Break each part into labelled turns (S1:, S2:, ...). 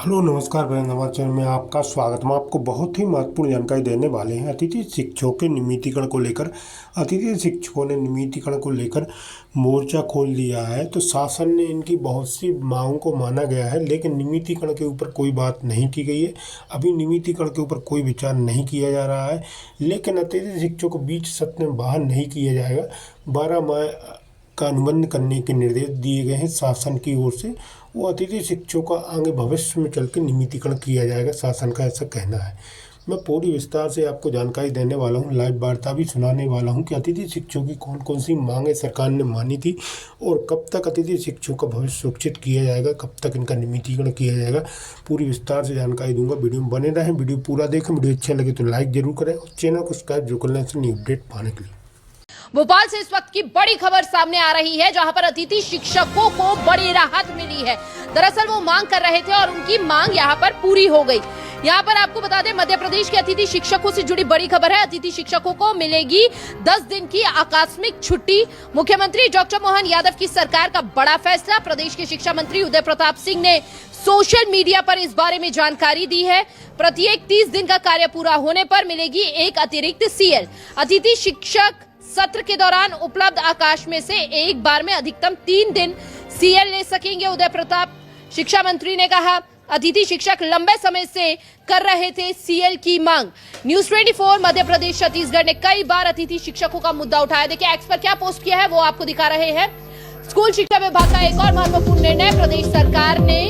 S1: Hello नमस्कार Nawaz channel में आपका स्वागत। हम आपको बहुत ही महत्वपूर्ण जानकारी देने वाले हैं अतिथि शिक्षकों के नियमितीकरण को लेकर। अतिथि शिक्षकों ने नियमितीकरण को लेकर मोर्चा खोल दिया है। तो शासन ने इनकी बहुत सी मांगों को माना गया है, लेकिन नियमितीकरण के ऊपर कोई बात नहीं की गई है। अभी नियमितीकरण के ऊपर कोई विचार नहीं किया जा रहा है, लेकिन अतिथि शिक्षकों को बीच सत्र में बाहर नहीं किया जाएगा। 12 मई का अनुबंध करने के निर्देश दिए गए हैं शासन की ओर से। वो अतिथि शिक्षकों का आगे भविष्य में चल के नियमितीकरण किया जाएगा, शासन का ऐसा कहना है। मैं पूरी विस्तार से आपको जानकारी देने वाला हूँ, लाइव वार्ता भी सुनाने वाला हूँ कि अतिथि शिक्षकों की कौन कौन सी मांगें सरकार ने मानी थी और कब तक अतिथि शिक्षकों का भविष्य सुरक्षित किया जाएगा, कब तक इनका नियमितीकरण किया जाएगा। पूरी विस्तार से जानकारी दूंगा। वीडियो में बने रहें, वीडियो पूरा देखें। वीडियो अच्छा लगे तो लाइक जरूर करें और चैनल को सब्सक्राइब जरूर कर लें न्यू अपडेट पाने के लिए।
S2: भोपाल से इस वक्त की बड़ी खबर सामने आ रही है, जहां पर अतिथि शिक्षकों को बड़ी राहत मिली है। दरअसल वो मांग कर रहे थे और उनकी मांग यहां पर पूरी हो गई। यहां पर आपको बता दें, मध्य प्रदेश के अतिथि शिक्षकों से जुड़ी बड़ी खबर है। अतिथि शिक्षकों को मिलेगी 10 दिन की आकस्मिक छुट्टी। मुख्यमंत्री डॉक्टर मोहन यादव की सरकार का बड़ा फैसला। प्रदेश के शिक्षा मंत्री उदय प्रताप सिंह ने सोशल मीडिया पर इस बारे में जानकारी दी है। प्रत्येक 30 दिन का कार्य पूरा होने पर मिलेगी एक अतिरिक्त सीएल। अतिथि शिक्षक सत्र के दौरान उपलब्ध अवकाश में से एक बार में अधिकतम 3 दिन सीएल ले सकेंगे। उदय प्रताप शिक्षा मंत्री ने कहा, अतिथि शिक्षक लंबे समय से कर रहे थे सीएल की मांग। न्यूज 24 मध्य प्रदेश छत्तीसगढ़ ने कई बार अतिथि शिक्षकों का मुद्दा उठाया। देखिए एक्स पर क्या पोस्ट किया है वो आपको दिखा रहे हैं। स्कूल शिक्षा विभाग का एक और महत्वपूर्ण निर्णय। प्रदेश सरकार ने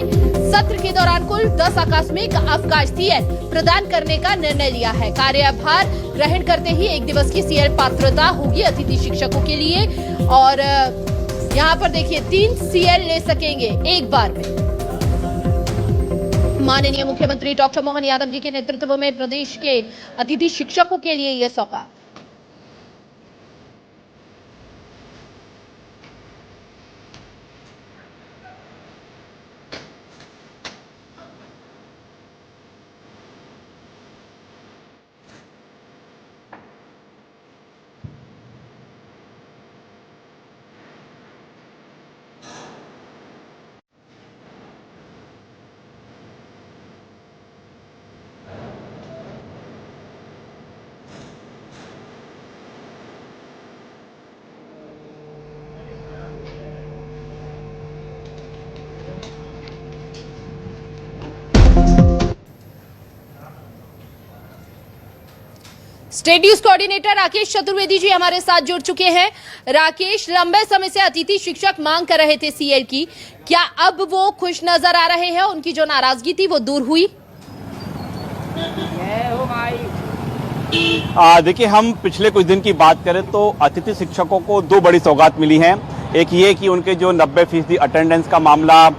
S2: सत्र के दौरान कुल 10 आकस्मिक अवकाश सीएल प्रदान करने का निर्णय लिया है। कार्यभार ग्रहण करते ही 1 दिवस की सीएल पात्रता होगी अतिथि शिक्षकों के लिए। और यहाँ पर देखिए 3 सीएल ले सकेंगे एक बार में। माननीय मुख्यमंत्री डॉक्टर मोहन यादव जी के नेतृत्व में प्रदेश के अतिथि शिक्षकों के लिए यह सौगात। State news coordinator Rakesh Chaturvedi ji हमारे साथ जुड़ चुके हैं। राकेश, लंबे समय से अतिथि शिक्षक मांग कर रहे थे सीएल की, क्या अब वो खुश नजर आ रहे हैं? उनकी जो नाराजगी थी वो दूर हुई?
S3: देखिए, हम पिछले कुछ दिन की बात करें तो अतिथि शिक्षकों को 2 बड़ी सौगात मिली हैं। एक ये कि उनके जो 90% अटेंडेंस का मामला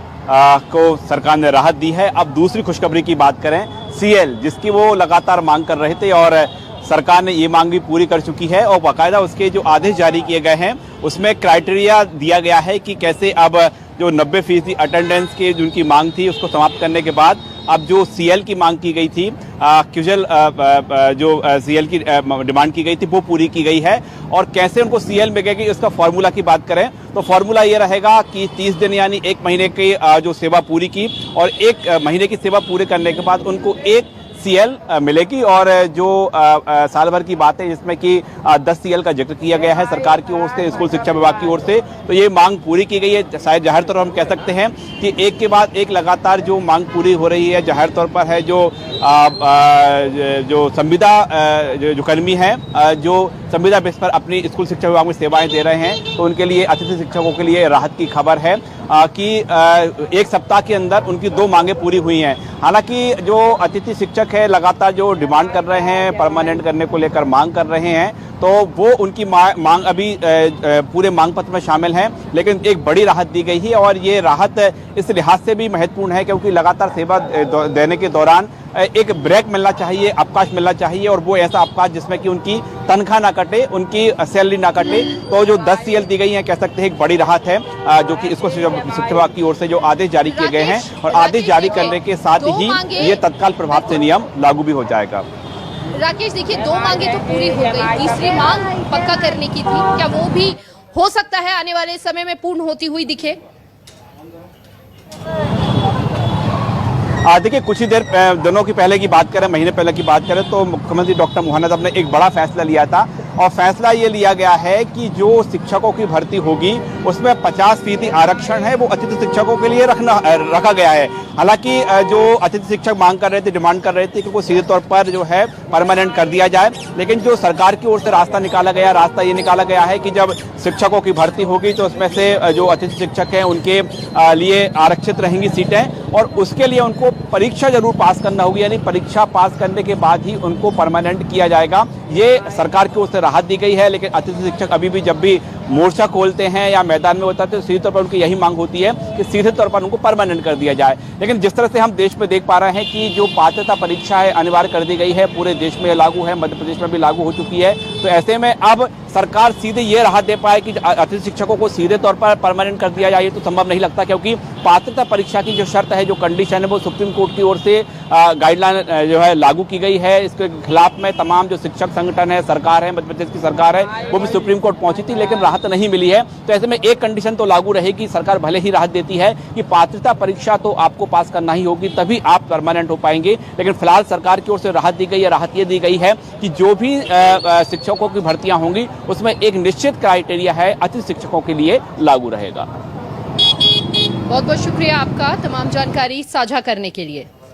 S3: को सरकार ने राहत दी है। अब दूसरी खुशखबरी की बात करें, सीएल जिसकी वो लगातार मांग कर रहे थे और सरकार ने ये मांग भी पूरी कर चुकी है और बाकायदा उसके जो आदेश जारी किए गए हैं उसमें क्राइटेरिया दिया गया है कि कैसे अब जो 90% अटेंडेंस की जिनकी मांग थी उसको समाप्त करने के बाद अब जो सीएल की मांग की गई थी, क्यूजल जो सीएल की डिमांड की गई थी वो पूरी की गई है। और कैसे उनको सीएल मिलेगी उसका फॉर्मूला की बात करें तो फॉर्मूला ये रहेगा कि 30 दिन यानी 1 महीने की जो सेवा पूरी की और 1 महीने की सेवा पूरे करने के बाद उनको 1 सीएल मिलेगी। और जो साल भर की बात है जिसमें कि 10 सीएल का जिक्र किया गया है सरकार की ओर से, स्कूल शिक्षा विभाग की ओर से, तो ये मांग पूरी की गई है। शायद जाहिर तौर पर हम कह सकते हैं कि एक के बाद एक लगातार जो मांग पूरी हो रही है। जाहिर तौर पर है जो संविदा जो कर्मी हैं जो संविदा बेस पर अपनी स्कूल शिक्षा विभाग में सेवाएं दे रहे हैं, तो उनके लिए अतिथि शिक्षकों के लिए राहत की खबर है कि 1 सप्ताह के अंदर उनकी 2 मांगे पूरी हुई हैं। हालांकि जो अतिथि शिक्षक है लगातार जो डिमांड कर रहे हैं, परमानेंट करने को लेकर मांग कर रहे हैं, तो वो उनकी मांग अभी पूरे मांग पत्र में शामिल है। लेकिन एक बड़ी राहत दी गई है और ये राहत इस लिहाज से भी महत्वपूर्ण है क्योंकि लगातार सेवा देने के दौरान एक ब्रेक मिलना चाहिए, अवकाश मिलना चाहिए और वो ऐसा अवकाश जिसमें कि उनकी तनख्वाह ना कटे, उनकी सैलरी ना कटे। तो जो 10 सीएल दी गई है कह सकते हैं एक बड़ी राहत है जो कि इसको शिक्षा विभाग की ओर से जो आदेश जारी किए गए हैं और आदेश जारी करने के साथ ही ये तत्काल प्रभाव से नियम लागू भी हो जाएगा।
S2: राकेश, देखिए 2 मांगे तो पूरी हो गई, तीसरी मांग पक्का करने की थी, क्या वो भी हो सकता है आने वाले समय में पूर्ण होती हुई दिखे?
S3: देखिए, कुछ ही दिनों की पहले की बात करें, महीने पहले की बात करें तो मुख्यमंत्री डॉक्टर मोहन यादव ने एक बड़ा फैसला लिया था और फैसला ये लिया गया है कि जो शिक्षकों की भर्ती होगी उसमें 50% आरक्षण है वो अतिथि शिक्षकों के लिए रखा गया है। हालांकि जो अतिथि शिक्षक मांग कर रहे थे, डिमांड कर रहे थे कि वो सीधे तौर पर जो है परमानेंट कर दिया जाए, लेकिन जो सरकार की ओर से रास्ता ये निकाला गया है कि जब शिक्षकों की भर्ती होगी तो उसमें से जो अतिथि शिक्षक हैं उनके लिए आरक्षित रहेंगी सीटें और उसके लिए उनको परीक्षा जरूर पास करना होगी, यानी परीक्षा पास करने के बाद ही उनको परमानेंट किया जाएगा। ये सरकार की ओर से राहत दी गई है, लेकिन अतिथि शिक्षक अभी भी जब भी मोर्चा खोलते हैं या मैदान में होता है तो सीधे तौर पर उनकी यही मांग होती है कि सीधे तौर पर उनको परमानेंट कर दिया जाए। लेकिन जिस तरह से हम देश में देख पा रहे हैं कि जो पात्रता परीक्षा है अनिवार्य कर दी गई है, पूरे देश में लागू है, मध्य प्रदेश में भी लागू हो चुकी है, तो ऐसे में अब सरकार सीधे ये राहत दे पाए कि अतिथि शिक्षकों को सीधे तौर पर परमानेंट कर दिया जाए, ये तो संभव नहीं लगता, क्योंकि पात्रता परीक्षा की जो शर्त है, जो कंडीशन है, वो सुप्रीम कोर्ट की ओर से गाइडलाइन जो है लागू की गई है। इसके खिलाफ में तमाम जो शिक्षक संगठन है, सरकार है, मध्य प्रदेश की सरकार है, वो भी सुप्रीम कोर्ट पहुंची थी, लेकिन राहत नहीं मिली है। तो ऐसे में एक कंडीशन तो लागू रहेगी, सरकार भले ही राहत देती है कि पात्रता परीक्षा तो आपको पास करना ही होगी, तभी आप परमानेंट हो पाएंगे, लेकिन फिलहाल सरकार की ओर से राहत दी गई है। राहत ये दी गई है कि जो भी शिक्षकों की भर्तियां होंगी उसमें एक निश्चित क्राइटेरिया है, अतिथि शिक्षकों के लिए लागू रहेगा।
S2: बहुत बहुत शुक्रिया आपका तमाम जानकारी साझा करने के लिए।